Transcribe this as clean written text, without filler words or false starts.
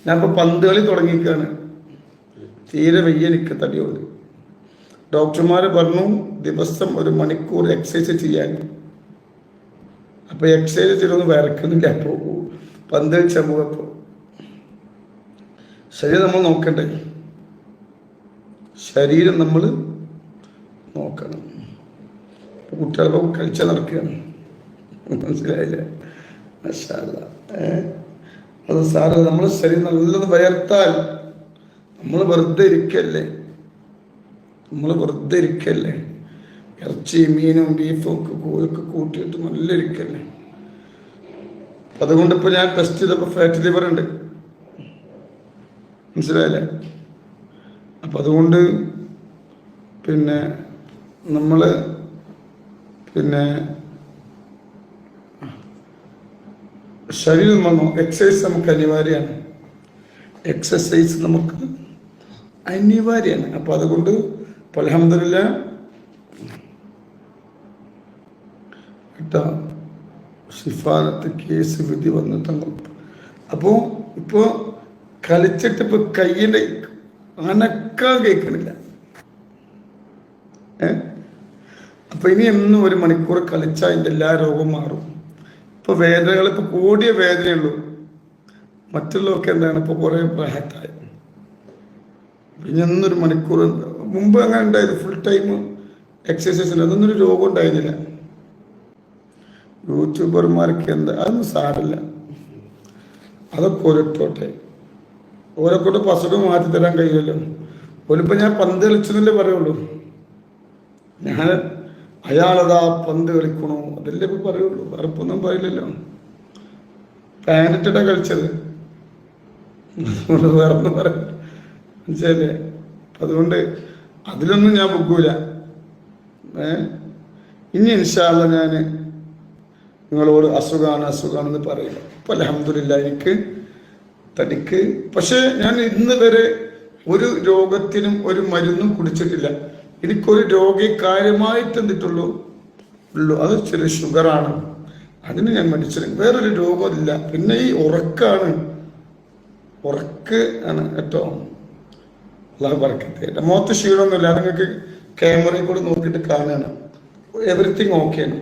ഞാനിപ്പോൾ പന്ത് കളി തുടങ്ങിയിരിക്കുകയാണ്. തീരെ വയ്യ എനിക്ക് തടിയോട്. ഡോക്ടർമാർ പറഞ്ഞു ദിവസം 1 മണിക്കൂർ എക്സസൈസ് ചെയ്യാൻ. അപ്പോൾ എക്സസൈസ് ചെയ്തൊന്നും വരക്കുന്നില്ല. അപ്പോൾ പന്ത് കളിച്ചാൽ പോകുമ്പോൾ ശരീരം നമ്മൾ നോക്കണ്ടേ? ശരീരം നമ്മൾ നോക്കണം. കുട്ടികളൊക്കെ കളിച്ചാൽ നടക്കുകയാണ്. മനസ്സിലായില്ലേ? മാഷാ അല്ലാ. അത് സാറ് നമ്മൾ ശരീരം നല്ലത് വയർത്താൽ നമ്മൾ വെറുതെ ഇരിക്കല്ലേ. ഇറച്ചി മീനും ബീഫും ഒക്കെ കോഴൊക്കെ കൂട്ടിയിട്ട് നല്ല ഇരിക്കല്ലേ. അതുകൊണ്ട് ഇപ്പോൾ ഞാൻ ടെസ്റ്റ് ചെയ്തപ്പോൾ ഫാറ്റ് ലിവർ ഉണ്ട്. മനസ്സിലായില്ലേ? അപ്പം അതുകൊണ്ട് പിന്നെ നമ്മൾ ശരീരം വന്നു. എക്സസൈസ് നമുക്ക് അനിവാര്യമാണ്. അപ്പം അതുകൊണ്ട് അൽഹംദുലില്ലാ കേട്ടോ, ഷിഫാനത്ത് കേസ് വിധി വന്നു തങ്ങൾ. അപ്പോൾ ഇപ്പോൾ കളിച്ചിട്ട് ഇപ്പോൾ കയ്യിൻ്റെ അനക്കാൻ കേൾക്കണില്ല. അപ്പം ഇനി എന്നും 1 മണിക്കൂർ കളിച്ചാൽ അതിൻ്റെ എല്ലാ രോഗവും മാറും. ഇപ്പോൾ വേദനകൾ ഇപ്പോൾ കൂടിയ വേദനയുള്ളൂ. മറ്റുള്ളവർക്ക് എന്താണ് ഇപ്പോൾ കുറേ പ്രായത്തായി. പിന്നെ 1 മണിക്കൂർ മുമ്പ് അങ്ങനെ ഉണ്ടായത് ഫുൾ ടൈം എക്സസൈസിന് അതൊന്നൊരു രോഗം ഉണ്ടായിരുന്നില്ല. യൂട്യൂബർമാർക്ക് എന്താ അതൊന്നും സാരമില്ല, അതൊക്കെ ഒരിട്ടോട്ടെ. ഓരോക്കൊണ്ട് അസുഖം മാറ്റി തരാൻ കഴിയുമല്ലോ. ഓലിപ്പോൾ ഞാൻ പന്ത് കളിച്ചെന്നല്ലേ പറയുള്ളൂ. ഞാൻ അയാളതാ പന്ത് കളിക്കണോ അതല്ലേ ഇപ്പോൾ പറയുള്ളൂ. വേറെപ്പൊന്നും പറയില്ലല്ലോ. പാനറ്റിട്ടാ കളിച്ചത്, വേറൊന്നും പറയില്ല. മനസ്സിലല്ലേ? അതുകൊണ്ട് അതിലൊന്നും ഞാൻ പൊക്കൂല. ഇനി ഇൻഷാ അല്ലാ ഞാൻ നിങ്ങളോട് അസുഖമാണെന്ന് പറയില്ല. ഇപ്പം അൽഹംദുലില്ലാ എനിക്ക് തടിക്ക്. പക്ഷേ ഞാൻ ഇന്ന് വരെ ഒരു രോഗത്തിനും ഒരു മരുന്നും കുടിച്ചിട്ടില്ല. എനിക്കൊരു രോഗി കാര്യമായിട്ട് എന്തിട്ടുള്ളൂ അത് ചെറിയ ഷുഗറാണ്. അതിന് ഞാൻ മെഡിസിൻ, വേറൊരു രോഗമില്ല. പിന്നെ ഈ ഉറക്ക് ആണ് കേട്ടോ. അല്ലാഹു ബർക്കത്ത്. മുഖത്ത് ക്ഷീണമൊന്നുമില്ല. നിങ്ങൾക്ക് ക്യാമറയിൽ കൂടെ നോക്കിയിട്ട് കാണുകയാണ്. എവറിത്തിങ് ഓക്കെയാണ്.